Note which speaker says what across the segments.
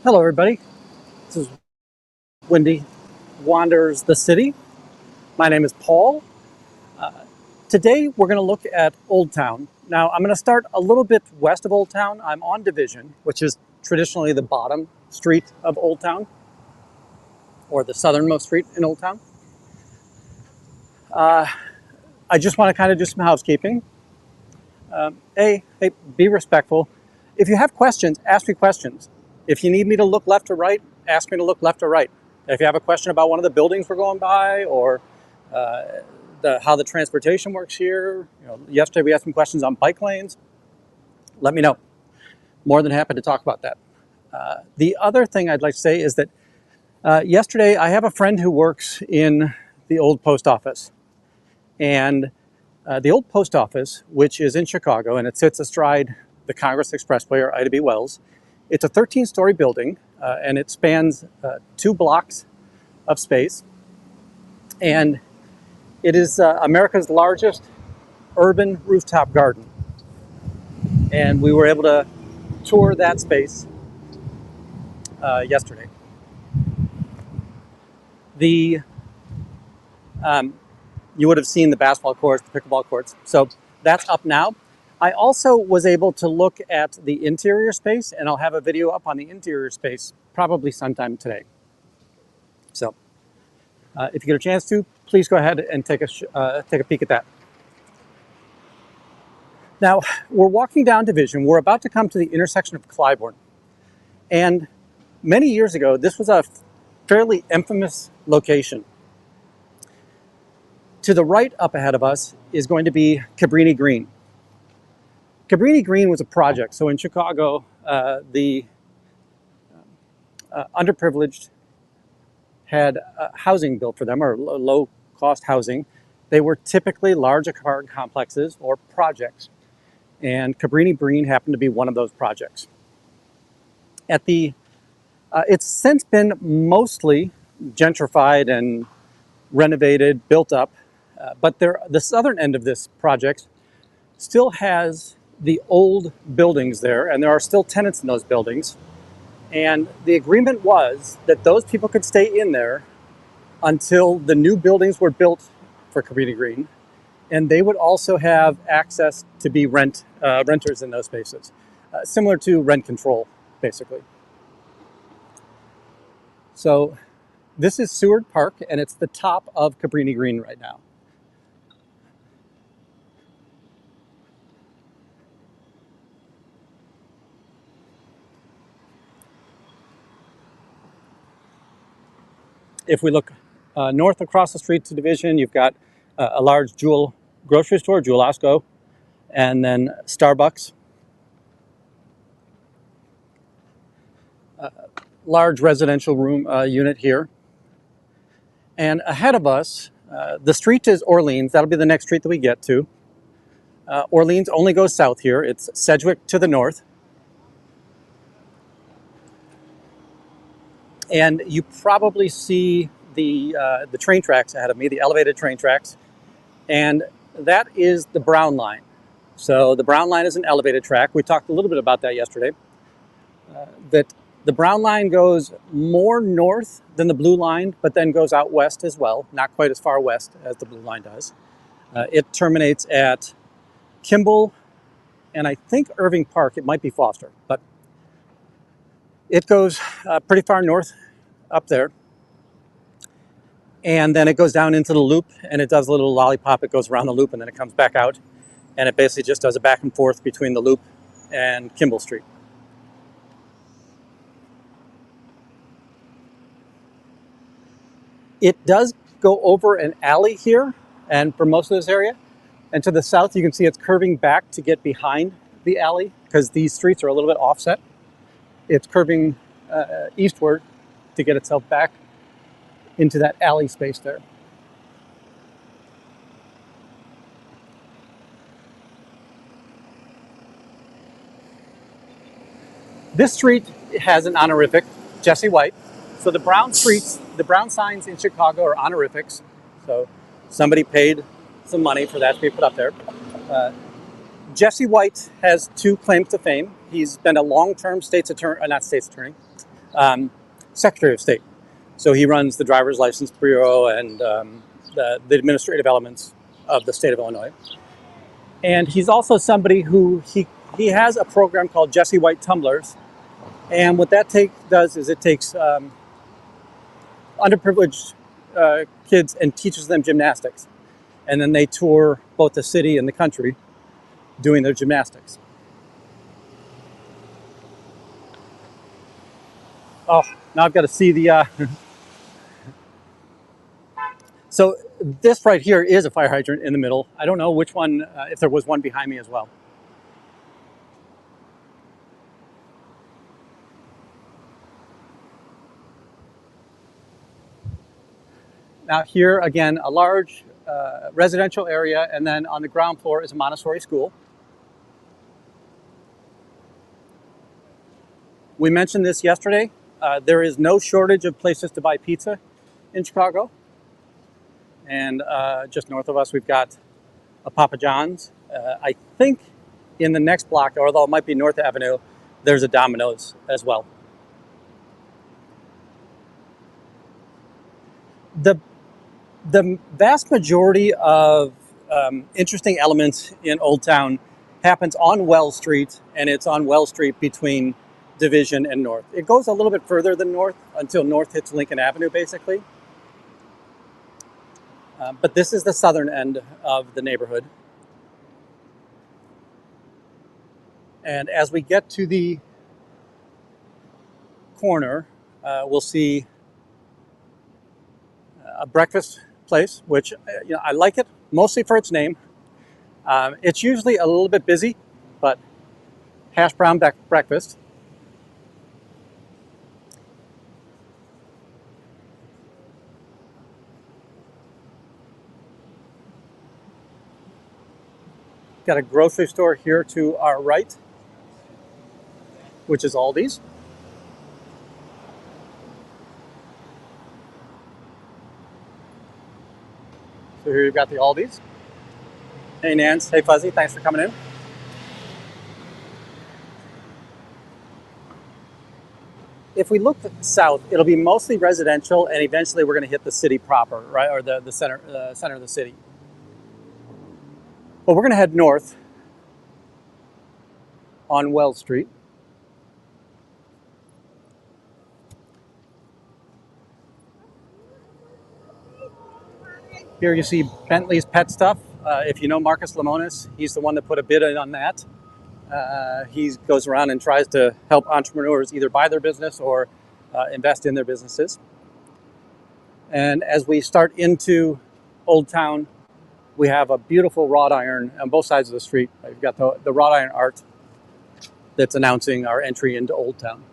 Speaker 1: Hello, everybody. This is Wendy Wanders the City. My name is Paul. Today, we're going to look at Old Town. Now, I'm going to start a little bit west of Old Town. I'm on Division, which is traditionally the bottom street of Old Town, or the southernmost street in Old Town. I just want to kind of do some housekeeping. Hey, be respectful. If you have questions, ask me questions. If you need me to look left or right, ask me to look left or right. If you have a question about one of the buildings we're going by, or how the transportation works here, yesterday we had some questions on bike lanes. Let me know. More than happy to talk about that. The other thing I'd like to say is that yesterday I have a friend who works in the old post office, and the old post office, which is in Chicago, and it sits astride the Congress Expressway, or Ida B. Wells. It's a 13-story building, and it spans 2 blocks of space. And it is America's largest urban rooftop garden. And we were able to tour that space yesterday. You would have seen the basketball courts, the pickleball courts. So that's up now. I also was able to look at the interior space, and I'll have a video up on the interior space probably sometime today. So if you get a chance to, please go ahead and take a peek at that. Now, we're walking down Division. We're about to come to the intersection of Clybourne. And many years ago, this was a fairly infamous location. To the right up ahead of us is going to be Cabrini Green. Cabrini Green was a project. So in Chicago, the underprivileged had housing built for them, or low-cost housing. They were typically large apartment complexes or projects. And Cabrini Green happened to be one of those projects. It's since been mostly gentrified and renovated, built up, but the southern end of this project still has the old buildings there, and there are still tenants in those buildings. And the agreement was that those people could stay in there until the new buildings were built for Cabrini Green, and they would also have access to be renters in those spaces, similar to rent control, basically. So this is Seward Park, and it's the top of Cabrini Green right now. If we look north across the street to Division, you've got a large Jewel grocery store, Jewel Osco, and then Starbucks. Large residential room unit here. And ahead of us, the street is Orleans. That'll be the next street that we get to. Orleans only goes south here. It's Sedgwick to the north. And you probably see the train tracks ahead of me, the elevated train tracks. And that is the Brown Line. So the Brown Line is an elevated track. We talked a little bit about that yesterday. That the Brown Line goes more north than the Blue Line, but then goes out west as well, not quite as far west as the Blue Line does. It terminates at Kimball and I think Irving Park. It might be Foster, but it goes pretty far north up there. And then it goes down into the loop, and it does a little lollipop. It goes around the loop, and then it comes back out. And it basically just does a back and forth between the loop and Kimball Street. It does go over an alley here, and for most of this area. And to the south, you can see it's curving back to get behind the alley, because these streets are a little bit offset. It's curving eastward to get itself back into that alley space there. This street has an honorific, Jesse White. So the brown streets, the brown signs in Chicago are honorifics. So somebody paid some money for that to be put up there. Jesse White has 2 claims to fame. He's been a long-term not state's attorney, Secretary of State. So he runs the driver's license bureau and the administrative elements of the state of Illinois. And he's also somebody who he has a program called Jesse White Tumblers. And what that does is it takes underprivileged kids and teaches them gymnastics. And then they tour both the city and the country doing their gymnastics. Oh, now I've got to see the... So this right here is a fire hydrant in the middle. I don't know which one, if there was one behind me as well. Now here, again, a large residential area, and then on the ground floor is a Montessori school. We mentioned this yesterday. There is no shortage of places to buy pizza in Chicago. And just north of us, we've got a Papa John's. I think in the next block, although it might be North Avenue, there's a Domino's as well. The vast majority of interesting elements in Old Town happens on Wells Street, and it's on Wells Street between Division and North. It goes a little bit further than North until North hits Lincoln Avenue, basically. But this is the southern end of the neighborhood. And as we get to the corner, we'll see a breakfast place, which I like it mostly for its name. It's usually a little bit busy, but hash brown breakfast. Got a grocery store here to our right, which is Aldi's. So here you've got the Aldi's. Hey Nance, hey Fuzzy, thanks for coming in. If we look south, it'll be mostly residential, and eventually we're going to hit the city proper, right, or the center of the city. But we're going to head north on Wells Street. Here you see Bentley's Pet Stuff. If you know Marcus Lemonis, he's the one that put a bid in on that. He goes around and tries to help entrepreneurs either buy their business or invest in their businesses. And as we start into Old Town, we have a beautiful wrought iron on both sides of the street. You've got the wrought iron art that's announcing our entry into Old Town.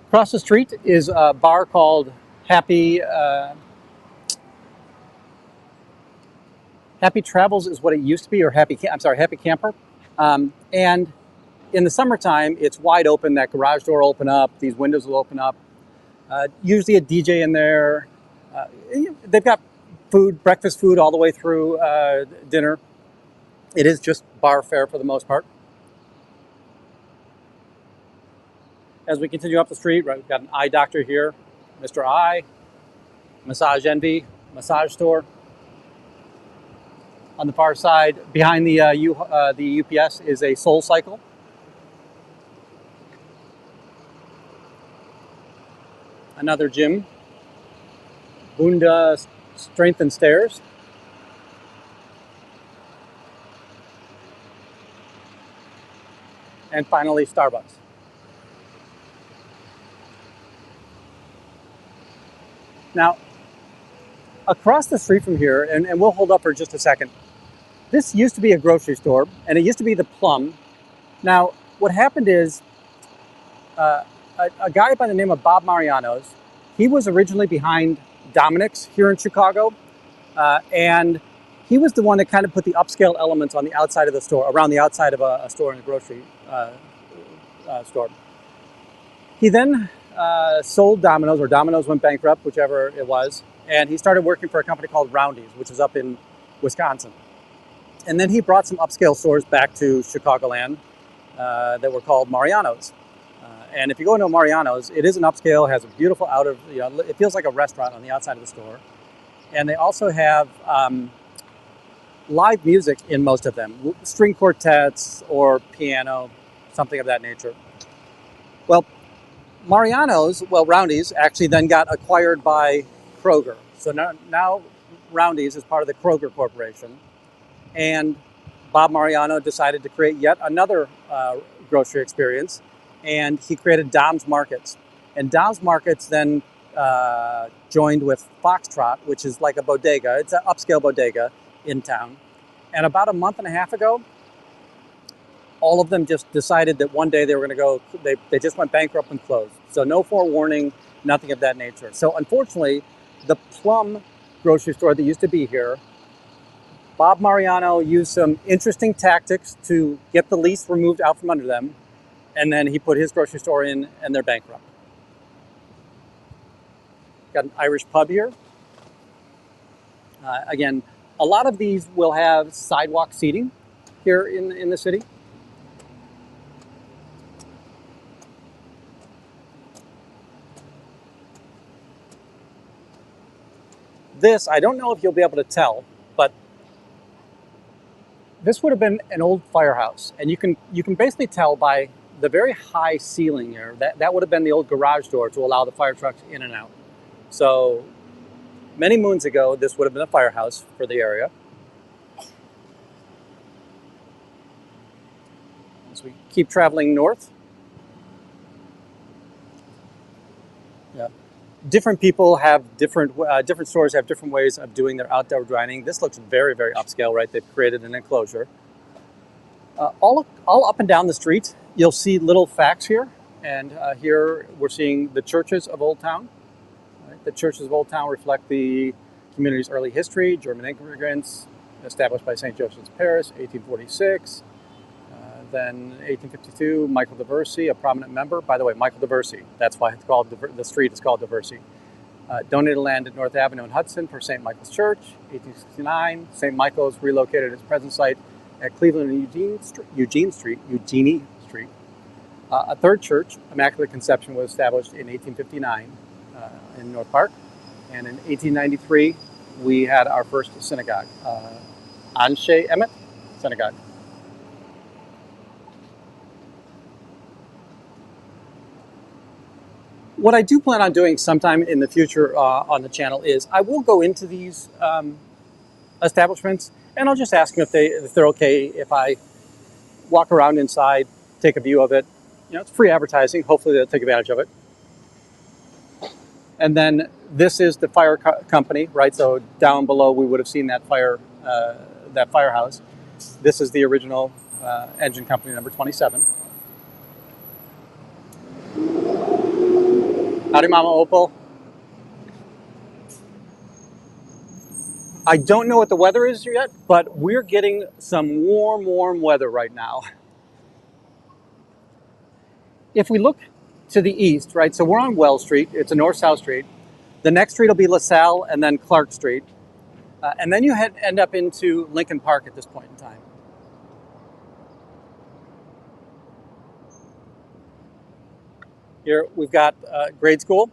Speaker 1: Across the street is a bar called Happy Travels is what it used to be, or Happy Camper. And in the summertime, it's wide open. That garage door will open up. These windows will open up. Usually a DJ in there. They've got food, breakfast food, all the way through dinner. It is just bar fare for the most part. As we continue up the street, right, we've got an eye doctor here, Mr. Eye, Massage Envy, massage store. On the far side, behind the UPS, is a Soul Cycle. Another gym, Bunda Strength and Stairs. And finally, Starbucks. Now, across the street from here, and we'll hold up for just a second, this used to be a grocery store, and it used to be the Plum. Now, what happened is a guy by the name of Bob Mariano's, he was originally behind Dominic's here in Chicago, and he was the one that kind of put the upscale elements on the outside of the store, around the outside of a store in a grocery store. He then sold Domino's, or Domino's went bankrupt, whichever it was, and he started working for a company called Roundy's, which is up in Wisconsin. And then he brought some upscale stores back to Chicagoland, that were called Mariano's. And if you go into a Mariano's, it is an upscale, has a beautiful it feels like a restaurant on the outside of the store. And they also have live music in most of them, string quartets or piano, something of that nature. Well, Roundy's actually then got acquired by Kroger. So now Roundy's is part of the Kroger Corporation. And Bob Mariano decided to create yet another grocery experience, and he created Dom's Markets. And Dom's Markets then joined with Foxtrot, which is like a bodega. It's an upscale bodega in town. And about a month and a half ago, all of them just decided that one day they were going to go, they just went bankrupt and closed. So no forewarning, nothing of that nature. So unfortunately, the Plum grocery store that used to be here, Bob Mariano used some interesting tactics to get the lease removed out from under them, and then he put his grocery store in, and they're bankrupt. Got an Irish pub here. Again, a lot of these will have sidewalk seating here in the city. This, I don't know if you'll be able to tell, but this would have been an old firehouse. And you can basically tell by the very high ceiling here, that would have been the old garage door to allow the fire trucks in and out. So many moons ago, this would have been a firehouse for the area. As we keep traveling north, different people have different stores have different ways of doing their outdoor dining. This looks very, very upscale, right? They've created an enclosure. All up and down the street, you'll see little facts here. And here we're seeing the churches of Old Town. Right? The churches of Old Town reflect the community's early history. German immigrants, established by St. Joseph's Parish, 1846. Then 1852, Michael Diversey, a prominent member. By the way, Michael Diversey, that's why it's called, the street is called Diversey. Donated land at North Avenue in Hudson for St. Michael's Church. 1869, St. Michael's relocated its present site at Cleveland and Eugenie Street. A third church, Immaculate Conception, was established in 1859 in North Park. And in 1893, we had our first synagogue, Anshe Emet Synagogue. What I do plan on doing sometime in the future on the channel is I will go into these establishments, and I'll just ask them if they're okay if I walk around inside, take a view of it. You know, it's free advertising. Hopefully they'll take advantage of it. And then this is the fire company, right? So down below we would have seen that firehouse. This is the original engine company, number 27. Howdy, Mama Opal. I don't know what the weather is yet, but we're getting some warm weather right now. If we look to the east, right, so we're on Wells Street. It's a north-south street. The next street will be LaSalle and then Clark Street. And then you end up into Lincoln Park at this point in time. Here we've got grade school.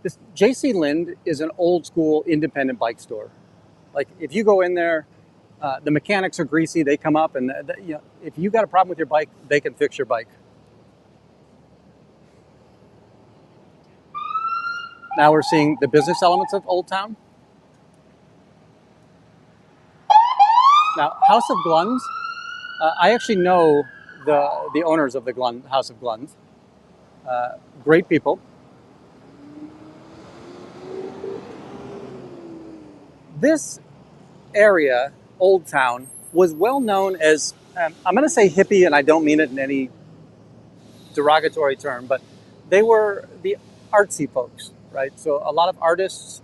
Speaker 1: This J.C. Lind is an old school independent bike store. Like if you go in there, the mechanics are greasy. They come up and you know, if you got a problem with your bike, they can fix your bike. Now we're seeing the business elements of Old Town. Now, House of Glunds, I actually know the owners of the House of Glunds. Great people. This area, Old Town, was well known as, I'm going to say hippie, and I don't mean it in any derogatory term, but they were the artsy folks, right? So a lot of artists,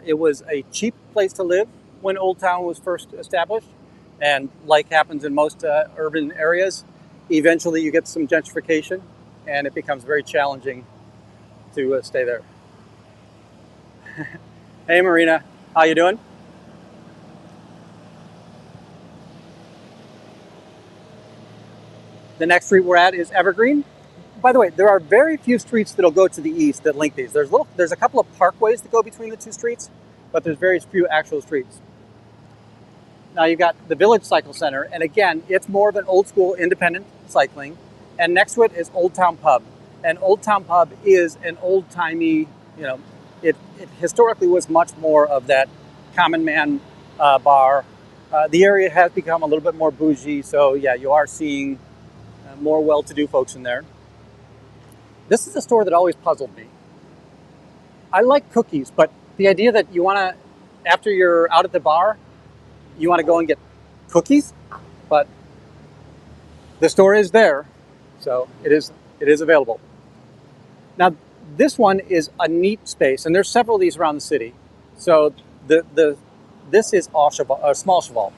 Speaker 1: it was a cheap place to live when Old Town was first established. And like happens in most urban areas, eventually you get some gentrification and it becomes very challenging to stay there. Hey Marina, how you doing? The next street we're at is Evergreen. By the way, there are very few streets that'll go to the east that link these. There's a couple of parkways that go between the two streets, but there's very few actual streets. Now you've got the Village Cycle Center, and again, it's more of an old school independent cycling. And next to it is Old Town Pub. And Old Town Pub is an old timey, it historically was much more of that common man bar. The area has become a little bit more bougie, so yeah, you are seeing more well-to-do folks in there. This is a store that always puzzled me. I like cookies, but the idea that you want to, after you're out at the bar, you want to go and get cookies, but the store is there, so it is available. Now, this one is a neat space, and there's several of these around the city. So this is Small Cheval.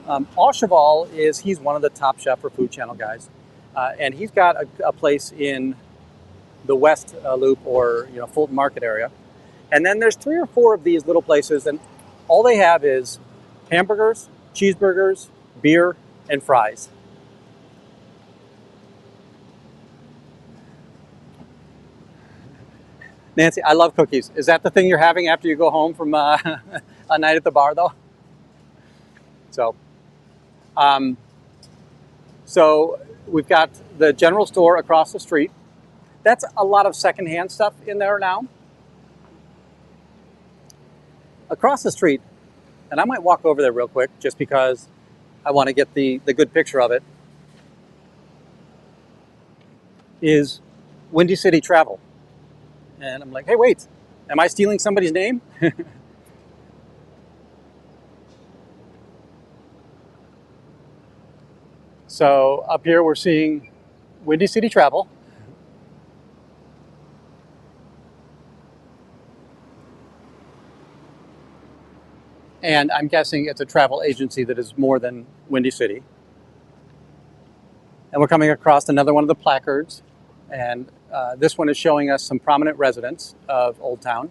Speaker 1: Au Cheval he's one of the top chef or food channel guys, and he's got a place in the West Loop or Fulton Market area. And then there's 3 or 4 of these little places, and all they have is hamburgers, cheeseburgers, beer, and fries. Nancy, I love cookies. Is that the thing you're having after you go home from a night at the bar, though? So we've got the general store across the street. That's a lot of secondhand stuff in there now. Across the street, and I might walk over there real quick just because I want to get the good picture of it, is Windy City Travel. And I'm like, hey, wait, am I stealing somebody's name? So up here we're seeing Windy City Travel. And I'm guessing it's a travel agency that is more than Windy City. And we're coming across another one of the placards. And this one is showing us some prominent residents of Old Town.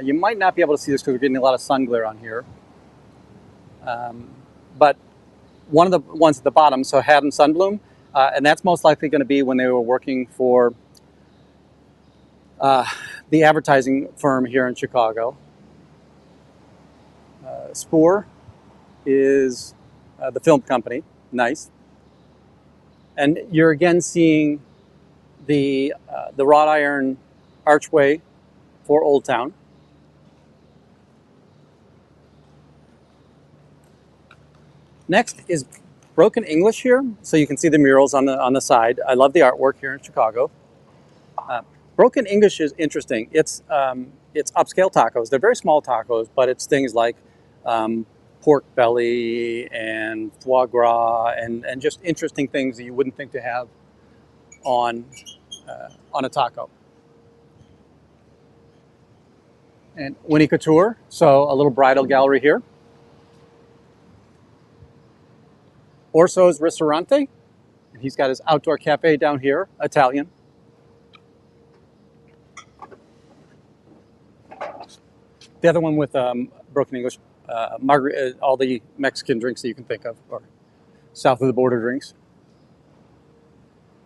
Speaker 1: You might not be able to see this because we're getting a lot of sun glare on here. But one of the ones at the bottom, so Haddon Sunbloom, and that's most likely going to be when they were working for the advertising firm here in Chicago. Spoor is the film company. Nice. And you're again seeing the wrought iron archway for Old Town. Next is Broken English here, so you can see the murals on the side. I love the artwork here in Chicago. Broken English is interesting. It's upscale tacos. They're very small tacos, but it's things like pork belly and foie gras and just interesting things that you wouldn't think to have on a taco. And Winnie Couture, so a little bridal gallery here. Orso's Ristorante, and he's got his outdoor cafe down here, Italian. The other one with Broken English, margarita, all the Mexican drinks that you can think of, or south of the border drinks.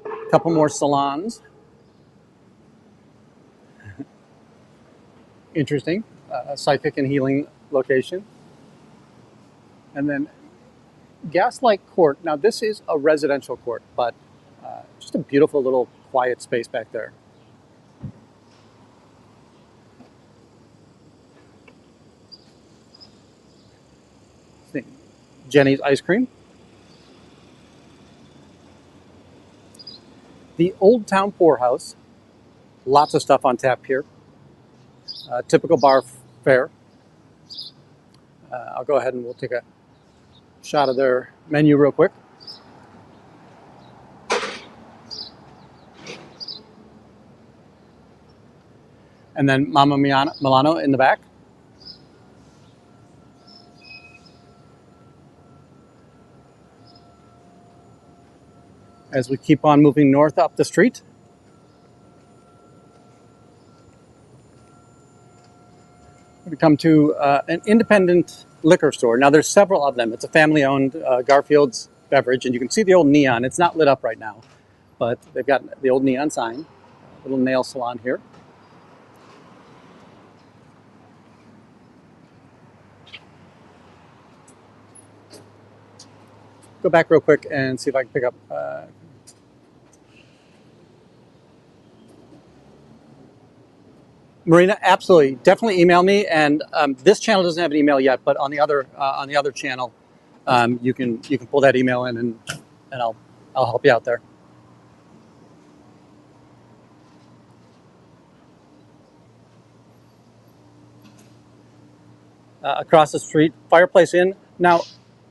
Speaker 1: A couple more salons. Interesting, psychic and healing location. And then Gaslight Court. Now this is a residential court, but just a beautiful little quiet space back there. Jenny's Ice Cream. The Old Town Poorhouse. Lots of stuff on tap here. Typical bar fare. I'll go ahead and we'll take a shot of their menu real quick. And then Mama Milano in the back. As we keep on moving north up the street. We come to an independent liquor store. Now there's several of them. It's a family-owned Garfield's beverage, and you can see the old neon. It's not lit up right now, but they've got the old neon sign. Little nail salon here. Go back real quick and see if I can pick up. Marina, absolutely, definitely email me. And this channel doesn't have an email yet, but on the other channel, you can pull that email in, and I'll help you out there. Across the street, Fireplace Inn. Now,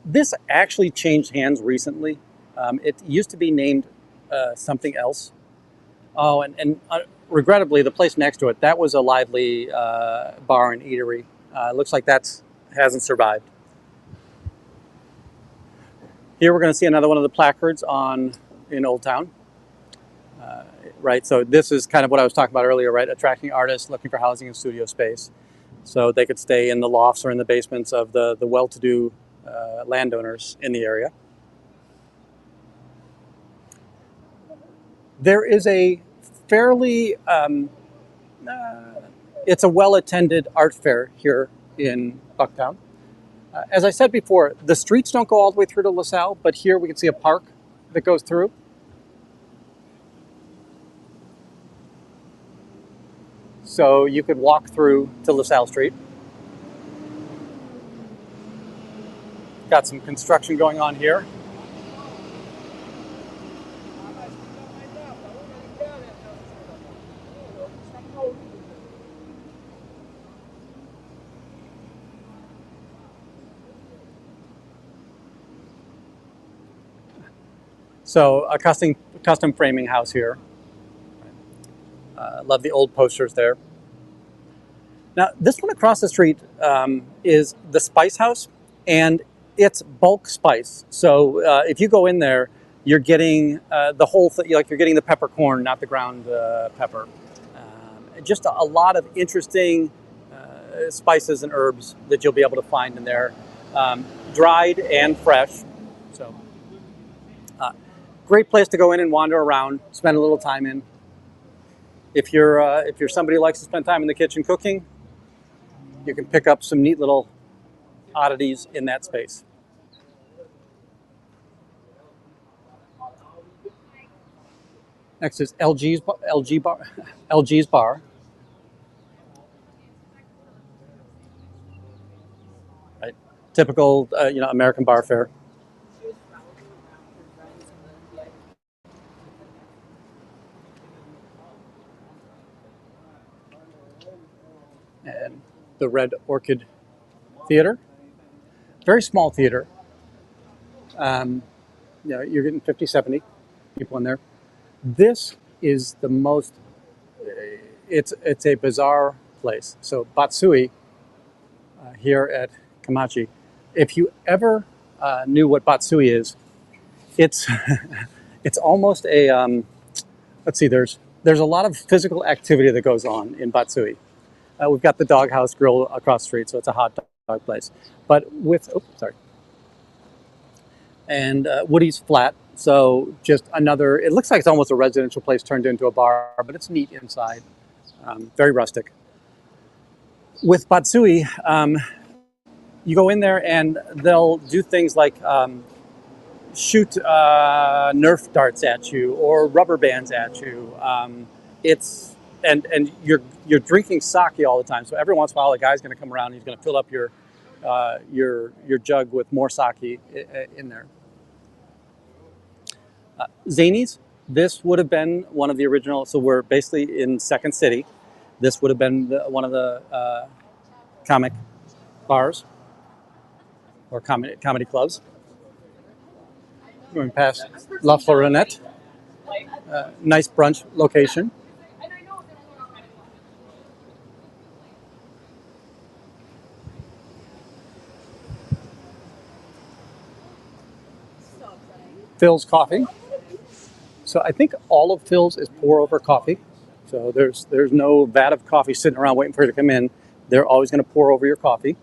Speaker 1: this actually changed hands recently. It used to be named something else. Oh, and regrettably, the place next to it, that was a lively bar and eatery. It looks like that hasn't survived. Here we're going to see another one of the placards in Old Town. Right, so this is kind of what I was talking about earlier, right? Attracting artists looking for housing and studio space. So they could stay in the lofts or in the basements of the well-to-do landowners in the area. There is a fairly, it's a well-attended art fair here in Bucktown. As I said before, the streets don't go all the way through to LaSalle, but here we can see a park that goes through. So you could walk through to LaSalle Street. Got some construction going on here. So a custom framing house here. Love the old posters there. Now, this one across the street is the Spice House, and it's bulk spice. So if you go in there, you're getting the whole thing, like you're getting the peppercorn, not the ground pepper. Just a lot of interesting spices and herbs that you'll be able to find in there, dried and fresh. So great place to go in and wander around, spend a little time in. If you're somebody who likes to spend time in the kitchen cooking, you can pick up some neat little oddities in that space. Next is LG's Bar. Right, typical American bar fare. And the Red Orchid Theater, very small theater. You're getting 50, 70 people in there. This is the most, it's a bizarre place. So Batsui here at Kamachi, if you ever knew what Batsui is, it's it's almost a, let's see, there's a lot of physical activity that goes on in Batsui. We've got the Doghouse Grill across the street, so it's a hot dog place. But and Woody's Flat, so just another, it looks like it's almost a residential place turned into a bar, but it's neat inside, very rustic. With Batsui, you go in there and they'll do things like shoot Nerf darts at you or rubber bands at you. And you're drinking sake all the time. So every once in a while, a guy's going to come around and he's going to fill up your jug with more sake in there. Zanies, this would have been one of the original. So we're basically in Second City. This would have been one of the comic bars or comedy clubs. Going past La Florinette, nice brunch location. Phil's Coffee. So I think all of Phil's is pour over coffee. So there's no vat of coffee sitting around waiting for you to come in. They're always going to pour over your coffee.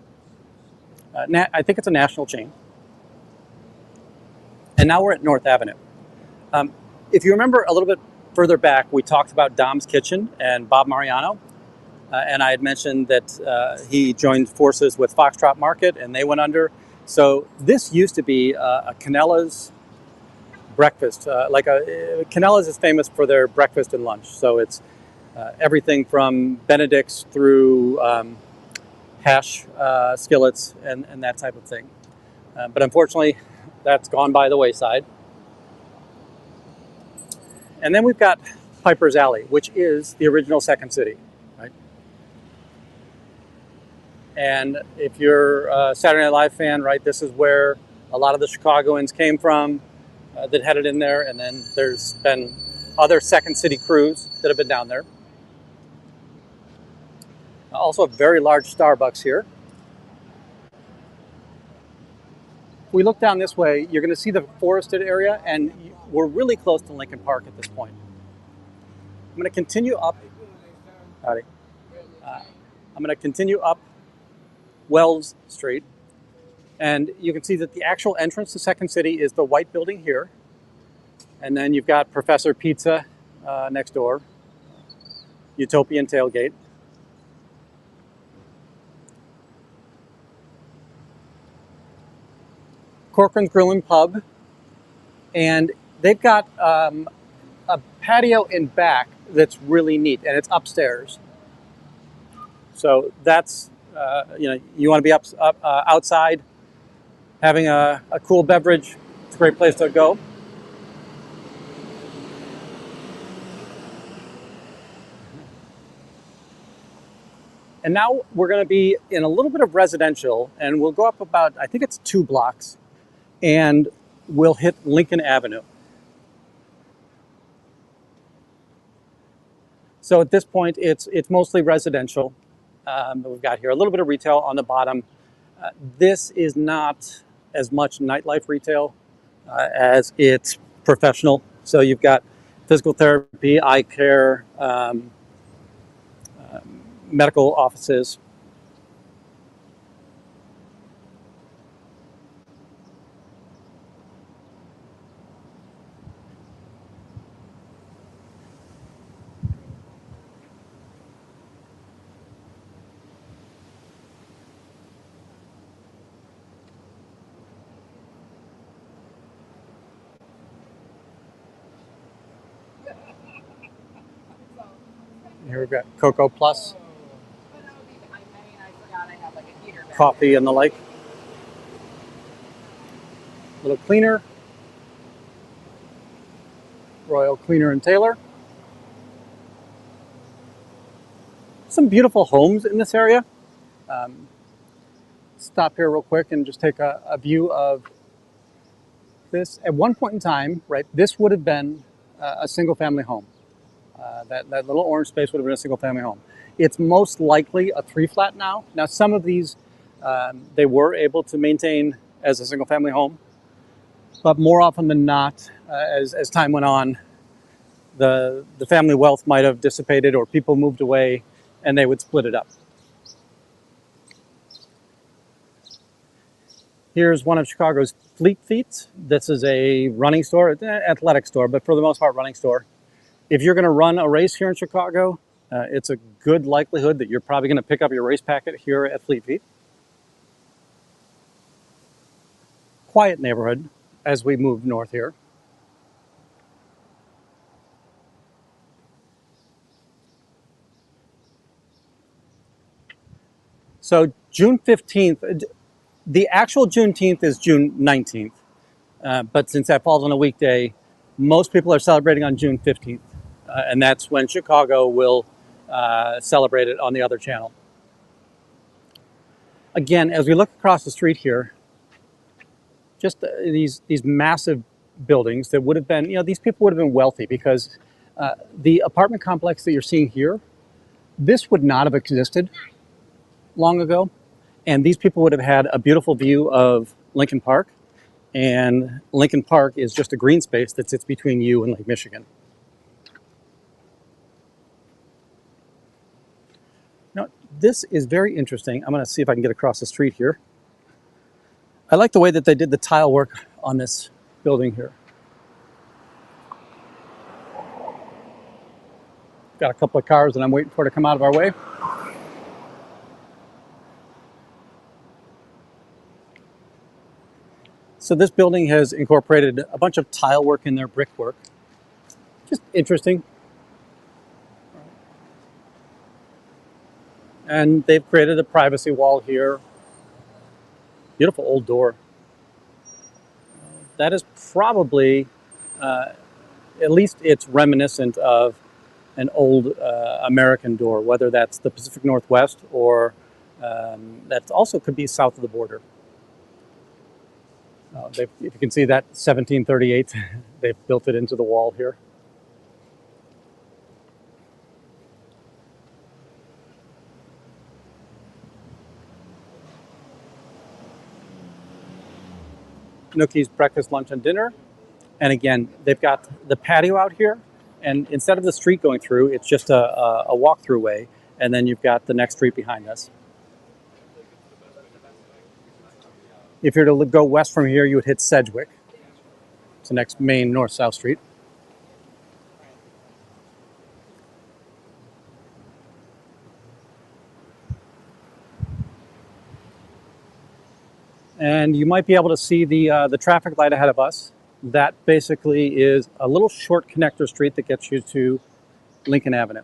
Speaker 1: I think it's a national chain. And And now we're at North Avenue. Um, if you remember a little bit further back, we talked about Dom's Kitchen and Bob Mariano. And I had mentioned that he joined forces with Foxtrot Market and they went under. So this used to be a Canella's breakfast. Canella's is famous for their breakfast and lunch. So it's everything from Benedict's through hash skillets and that type of thing. But unfortunately, that's gone by the wayside. And then we've got Piper's Alley, which is the original Second City, right? And if you're a Saturday Night Live fan, right, this is where a lot of the Chicagoans came from that headed in there. And then there's been other Second City crews that have been down there. Also a very large Starbucks here. If we look down this way, you're going to see the forested area, and we're really close to Lincoln Park at this point. I'm going to continue up. Howdy. I'm going to continue up Wells Street, and you can see that the actual entrance to Second City is the white building here, and then you've got Professor Pizza next door, Utopian Tailgate. Corcoran's Grill and Pub, and they've got a patio in back that's really neat, and it's upstairs. So that's you want to be outside, having a cool beverage. It's a great place to go. And now we're going to be in a little bit of residential, and we'll go up about, I think it's 2 blocks. And we'll hit Lincoln Avenue. So at this point, it's mostly residential. We've got here a little bit of retail on the bottom. This is not as much nightlife retail as it's professional. So you've got physical therapy, eye care, medical offices. Here we've got Cocoa Plus, coffee and the like. A little cleaner, Royal Cleaner and Tailor. Some beautiful homes in this area. Stop here real quick and just take a view of this. At one point in time, right, this would have been a single family home. That little orange space would have been a single family home. It's most likely a 3-flat now. Now, some of these they were able to maintain as a single family home, but more often than not, as time went on, the family wealth might have dissipated or people moved away and they would split it up. Here's one of Chicago's Fleet Feet. This is a running store, athletic store, but for the most part, running store. If you're going to run a race here in Chicago, it's a good likelihood that you're probably going to pick up your race packet here at Fleet Feet. Quiet neighborhood as we move north here. So June 15th, the actual Juneteenth is June 19th. But since that falls on a weekday, most people are celebrating on June 15th. And that's when Chicago will celebrate it on the other channel. Again, as we look across the street here, just these massive buildings that would have been, these people would have been wealthy because the apartment complex that you're seeing here, this would not have existed long ago. And these people would have had a beautiful view of Lincoln Park. And Lincoln Park is just a green space that sits between you and Lake Michigan. Now, this is very interesting. I'm going to see if I can get across the street here. I like the way that they did the tile work on this building here. Got a couple of cars that I'm waiting for to come out of our way. So this building has incorporated a bunch of tile work in their brickwork. Just interesting. And they've created a privacy wall here. Beautiful old door. That is probably, at least it's reminiscent of an old American door, whether that's the Pacific Northwest or that also could be south of the border. If you can see that 1738, they've built it into the wall here. Nookie's breakfast, lunch, and dinner. And again, they've got the patio out here. And instead of the street going through, it's just a walk-through way. And then you've got the next street behind us. If you're to go west from here, you would hit Sedgwick. It's the next main north-south street. And you might be able to see the traffic light ahead of us. That basically is a little short connector street that gets you to Lincoln Avenue.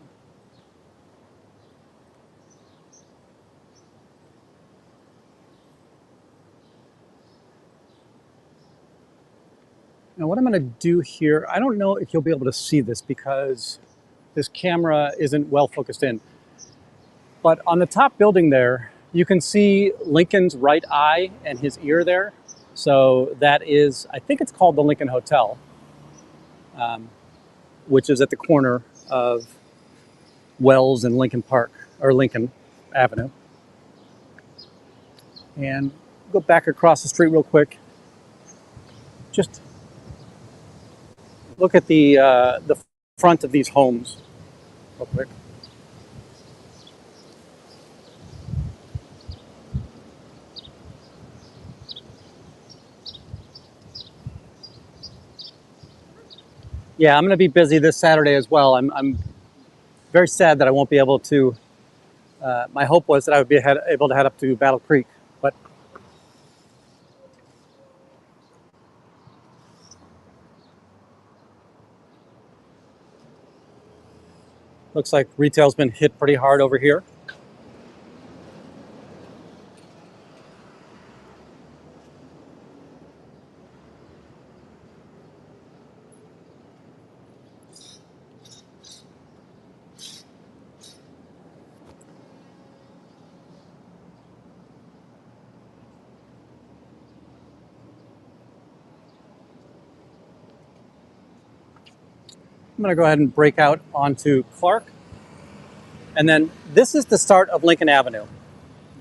Speaker 1: Now what I'm going to do here, I don't know if you'll be able to see this because this camera isn't well focused in. But on the top building there, you can see Lincoln's right eye and his ear there. So that is, I think it's called the Lincoln Hotel, which is at the corner of Wells and Lincoln Park, or Lincoln Avenue. And go back across the street real quick. Just look at the front of these homes real quick. Yeah, I'm going to be busy this Saturday as well. I'm very sad that I won't be able to. My hope was that I would be able to head up to Battle Creek, but looks like retail's been hit pretty hard over here. I'm going to go ahead and break out onto Clark. And then this is the start of Lincoln Avenue.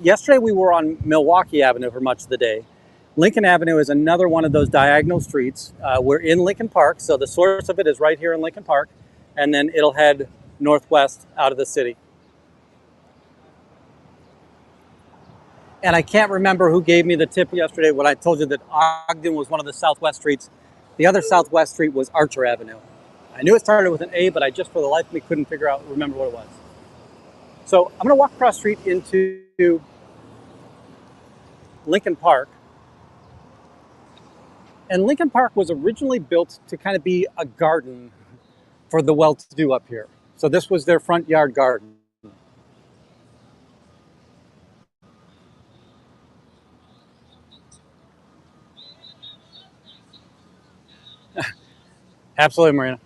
Speaker 1: Yesterday we were on Milwaukee Avenue for much of the day. Lincoln Avenue is another one of those diagonal streets. We're in Lincoln Park, so the source of it is right here in Lincoln Park, and then it'll head northwest out of the city. And I can't remember who gave me the tip yesterday when I told you that Ogden was one of the southwest streets. The other southwest street was Archer Avenue. I knew it started with an A, but I just for the life of me couldn't remember what it was. So I'm going to walk across the street into Lincoln Park. And Lincoln Park was originally built to kind of be a garden for the well-to-do up here. So this was their front yard garden. Absolutely, Marina.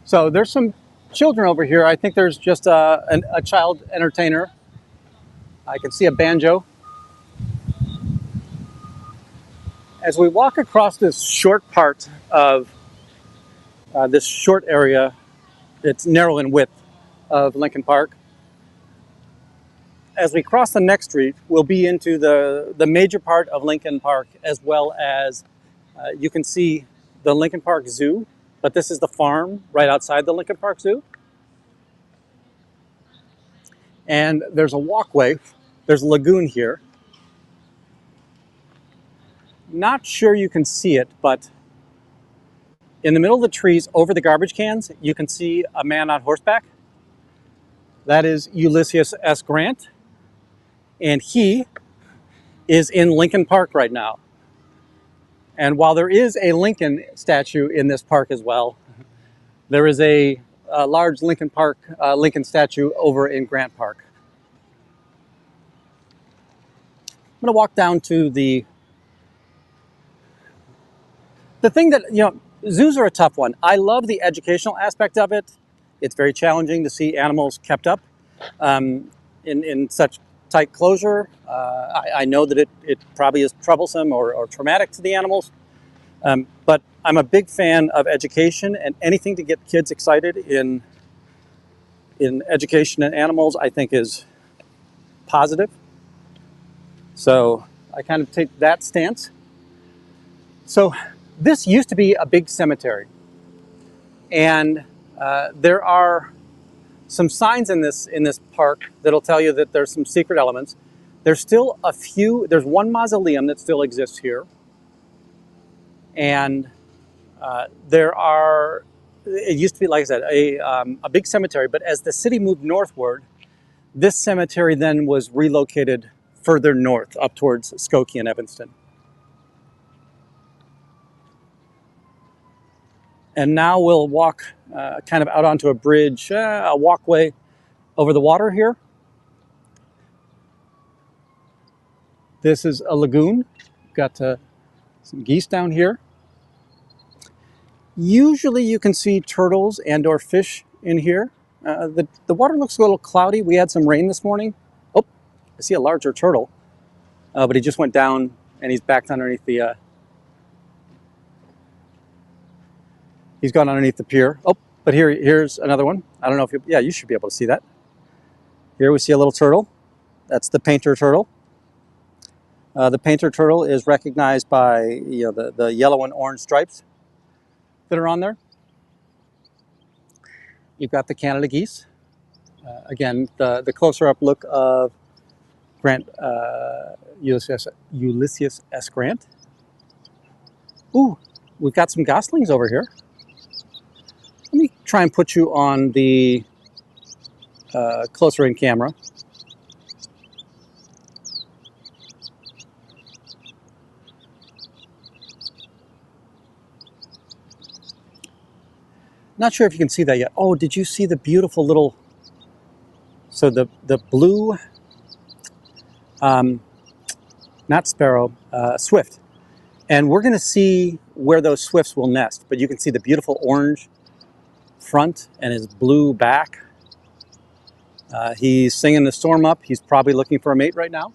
Speaker 1: So there's some children over here. I think there's just a child entertainer. I can see a banjo. As we walk across this short part of this short area, it's narrow in width of Lincoln Park. As we cross the next street, we'll be into the major part of Lincoln Park, as well as you can see the Lincoln Park Zoo, but this is the farm right outside the Lincoln Park Zoo. And there's a walkway. There's a lagoon here. not sure you can see it, but in the middle of the trees over the garbage cans, you can see a man on horseback. That is Ulysses S. Grant, and he is in Lincoln Park right now. And while there is a Lincoln statue in this park as well, there is a large Lincoln statue over in Grant Park. I'm going to walk down to the thing that, zoos are a tough one. I love the educational aspect of it. It's very challenging to see animals kept up in such tight closure. I know that it probably is troublesome or traumatic to the animals. But I'm a big fan of education, and anything to get kids excited in education and animals, I think, is positive. So I kind of take that stance. So this used to be a big cemetery, and there are some signs in this park that'll tell you that there's some secret elements. There's still a few. There's one mausoleum that still exists here, and there are. It used to be, like I said, a big cemetery. But as the city moved northward, this cemetery then was relocated further north, up towards Skokie and Evanston. And now we'll walk kind of out onto a bridge, a walkway over the water here. This is a lagoon. Got some geese down here. Usually you can see turtles and or fish in here. The water looks a little cloudy. We had some rain this morning. Oh, I see a larger turtle, but he just went down and he's backed underneath the... he's gone underneath the pier. Oh, but here's another one. I don't know if you... Yeah, you should be able to see that. Here we see a little turtle. That's the painter turtle. The painter turtle is recognized by the yellow and orange stripes that are on there. You've got the Canada geese. Again, the closer up look of Ulysses S. Grant. Ooh, we've got some goslings over here. Let me try and put you on the closer in camera. Not sure if you can see that yet. Oh, did you see the beautiful little... So the blue, not sparrow, swift. And we're going to see where those swifts will nest. But you can see the beautiful orange front and his blue back. He's singing the storm up. He's probably looking for a mate right now.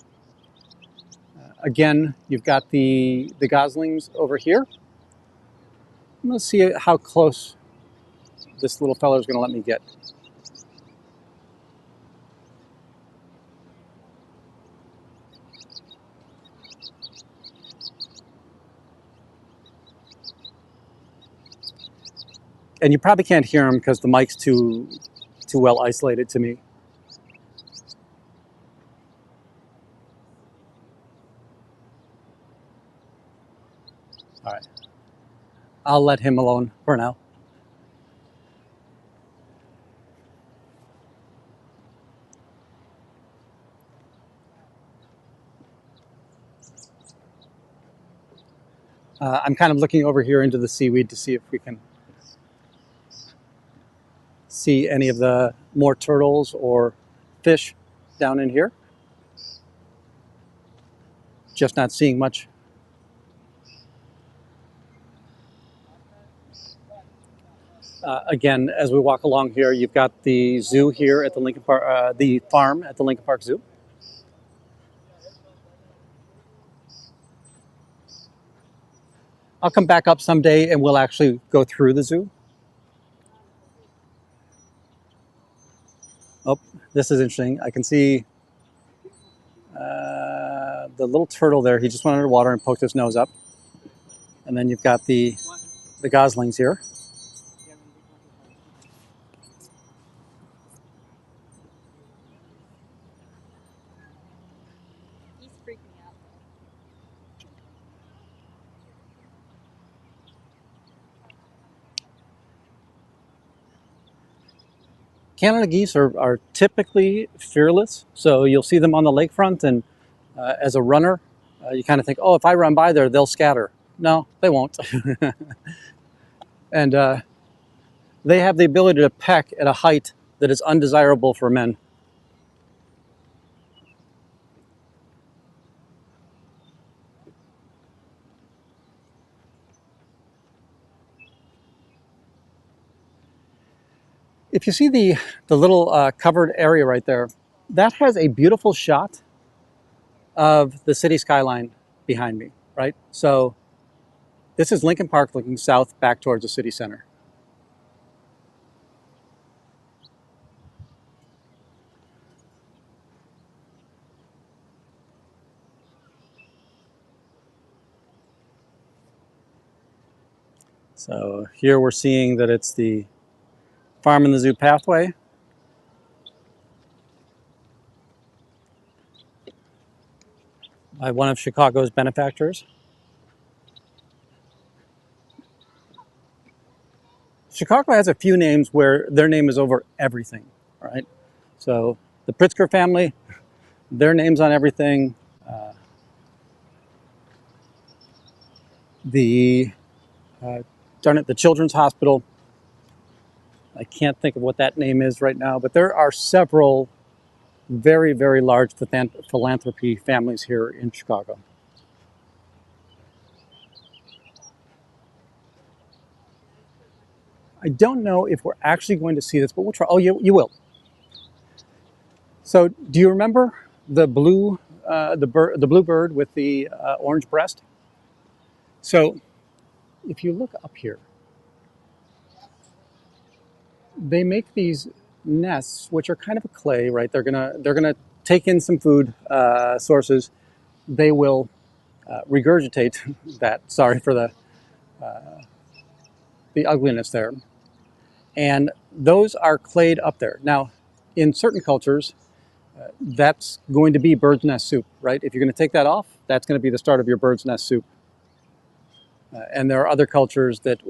Speaker 1: Again, you've got the goslings over here. I'm going to see how close this little fellow is going to let me get. And you probably can't hear him because the mic's too well isolated to me. All right. I'll let him alone for now. I'm kind of looking over here into the seaweed to see if we can see any of the more turtles or fish down in here. Just not seeing much. Again, as we walk along here, you've got the zoo here at the Lincoln Park, the farm at the Lincoln Park Zoo. I'll come back up someday and we'll actually go through the zoo. Oh, this is interesting. I can see the little turtle there. He just went underwater and poked his nose up. And then you've got the goslings here.
Speaker 2: He's freaking out.
Speaker 1: Canada geese are typically fearless, so you'll see them on the lakefront, and as a runner, you kind of think, oh, if I run by there, they'll scatter. No, they won't. And they have the ability to peck at a height that is undesirable for men. If you see the little covered area right there, that has a beautiful shot of the city skyline behind me, right? So this is Lincoln Park looking south back towards the city center. So here we're seeing that it's the Farm in the Zoo pathway. By one of Chicago's benefactors. Chicago has a few names where their name is over everything, right? So the Pritzker family, their name's on everything. The darn it, the Children's Hospital. I can't think of what that name is right now, but there are several very, very large philanthropy families here in Chicago. I don't know if we're actually going to see this, but we'll try. Oh, you will. So, do you remember the blue, the blue bird with the orange breast? So, if you look up here, they make these nests, which are kind of a clay, right? They're gonna take in some food sources. They will regurgitate that. Sorry for the ugliness there. And those are clayed up there. Now, in certain cultures, that's going to be bird's nest soup, right? If you're going to take that off, that's going to be the start of your bird's nest soup. And there are other cultures that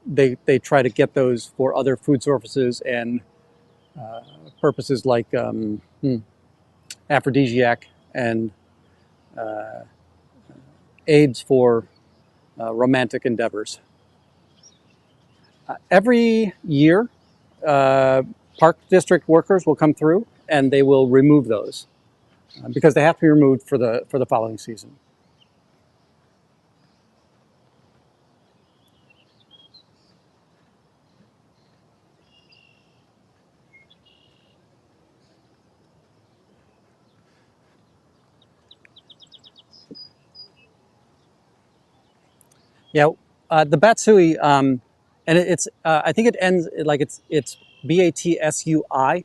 Speaker 1: they try to get those for other food sources and purposes like aphrodisiac and aids for romantic endeavors. Every year, park district workers will come through and they will remove those because they have to be removed for the following season. Yeah, the Batsui, and it's I think it ends like it's Batsui,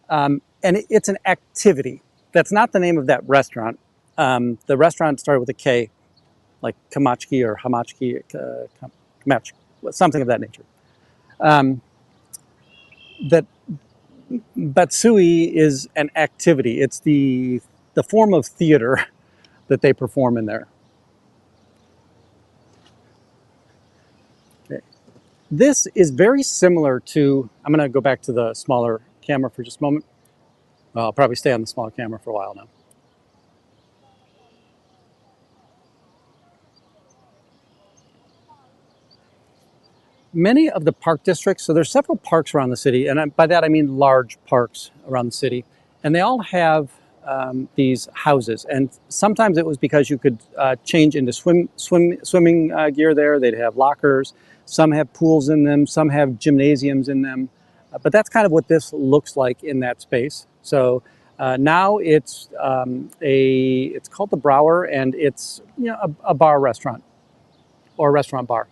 Speaker 1: and it's an activity. That's not the name of that restaurant. The restaurant started with a K, like Kamachki or Hamachki, Kamach, something of that nature. That Batsui is an activity. It's the form of theater that they perform in there. Okay. This is very similar to, I'm going to go back to the smaller camera for just a moment. Well, I'll probably stay on the smaller camera for a while now. Many of the park districts, so there's several parks around the city, and by that I mean large parks around the city, and they all have these houses. And sometimes it was because you could change into swimming gear there. They'd have lockers. Some have pools in them. Some have gymnasiums in them. But that's kind of what this looks like in that space. So now it's it's called the Brower, and it's a bar restaurant or a restaurant bar.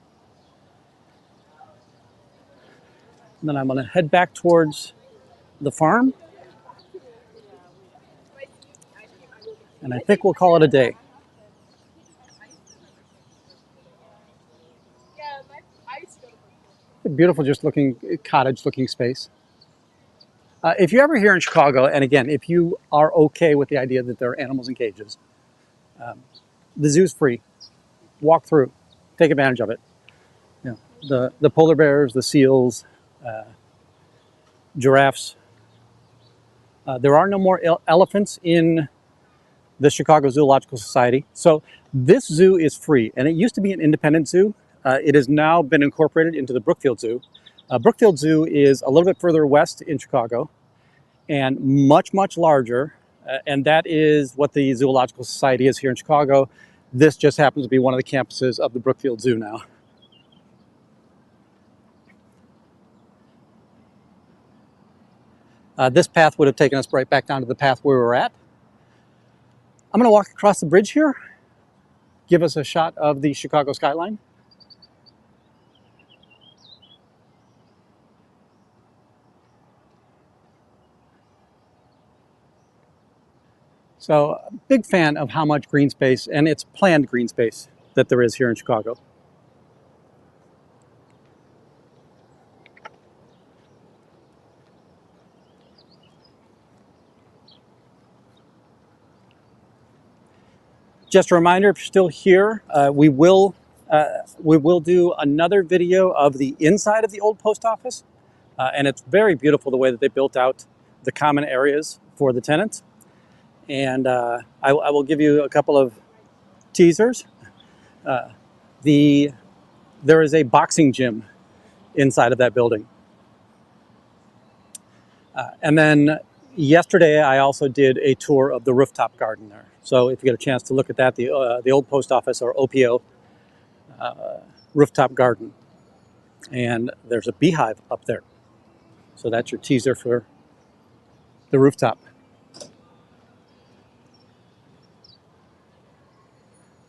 Speaker 1: And then I'm going to head back towards the farm. And I think we'll call it a day. A beautiful, just looking cottage looking space. If you're ever here in Chicago, and again, if you are okay with the idea that there are animals in cages, the zoo's free. Walk through, take advantage of it. You know, the polar bears, the seals, giraffes. There are no more elephants in the Chicago Zoological Society. So this zoo is free, and it used to be an independent zoo. It has now been incorporated into the Brookfield Zoo. Brookfield Zoo is a little bit further west in Chicago and much, much larger. And that is what the Zoological Society is here in Chicago. This just happens to be one of the campuses of the Brookfield Zoo now. This path would have taken us right back down to the path where we were at. I'm going to walk across the bridge here, give us a shot of the Chicago skyline. So, big fan of how much green space, and it's planned green space, that there is here in Chicago. Just a reminder, if you're still here, we will do another video of the inside of the old post office, and it's very beautiful the way that they built out the common areas for the tenants. And I will give you a couple of teasers. There is a boxing gym inside of that building, and then yesterday I also did a tour of the rooftop garden there. So if you get a chance to look at that, the old post office, or OPO, rooftop garden. And there's a beehive up there. So that's your teaser for the rooftop.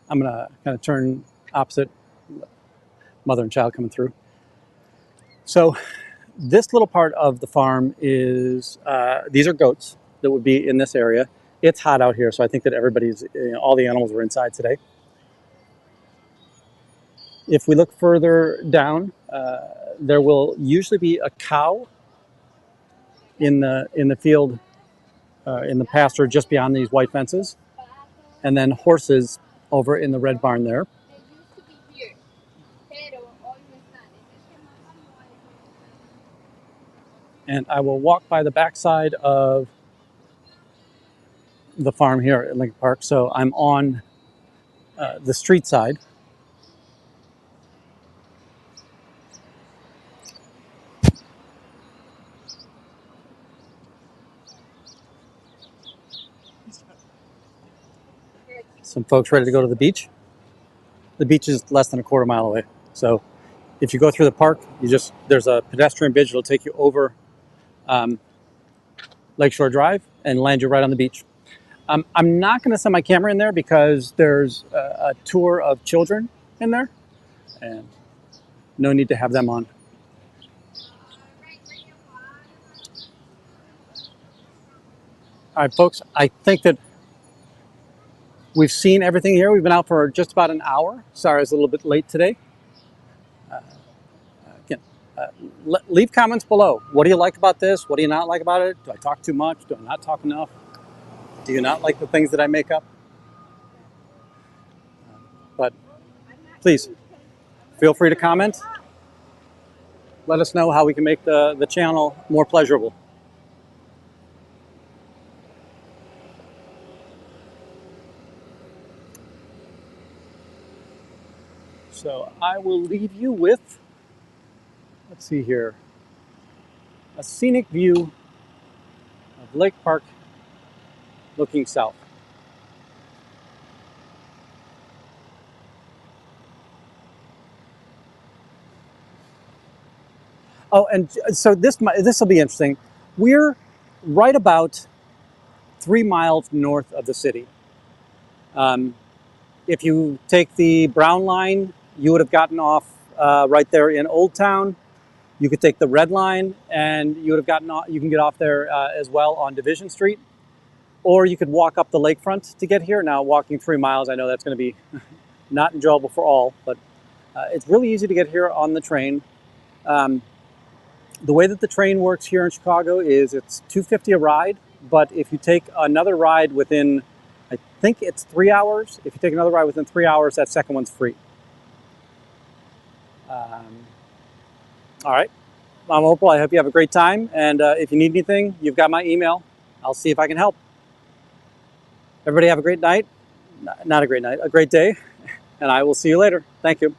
Speaker 1: I'm going to kind of turn opposite, mother and child coming through. So this little part of the farm is, these are goats that would be in this area. It's hot out here, so I think that all the animals were inside today. If we look further down, there will usually be a cow in the field, in the pasture just beyond these white fences, and then horses over in the red barn there. And I will walk by the backside of the farm here at Lincoln Park. So I'm on the street side. Some folks ready to go to the beach. The beach is less than a quarter mile away. So if you go through the park, there's a pedestrian bridge that'll take you over Lakeshore Drive and land you right on the beach. I'm not going to send my camera in there because there's a tour of children in there, and no need to have them on. All right, folks, I think that we've seen everything here. We've been out for just about an hour. Sorry, I was a little bit late today. Leave comments below. What do you like about this? What do you not like about it? Do I talk too much? Do I not talk enough? Do you not like the things that I make up? But please, feel free to comment. Let us know how we can make the channel more pleasurable. So I will leave you with, let's see here, a scenic view of Lake Park looking south. Oh, and so this will be interesting. We're right about 3 miles north of the city. If you take the Brown line, you would have gotten off right there in Old Town. You could take the Red Line, and you would have gotten off. You can get off there as well on Division Street, or you could walk up the lakefront to get here. Now, walking 3 miles, I know that's going to be not enjoyable for all, but it's really easy to get here on the train. The way that the train works here in Chicago is it's $2.50 a ride, but if you take another ride within, I think it's 3 hours. If you take another ride within 3 hours, that second one's free. All right. I'm hopeful. I hope you have a great time. And if you need anything, you've got my email. I'll see if I can help. Everybody have a great night. Not a great night, a great day. And I will see you later. Thank you.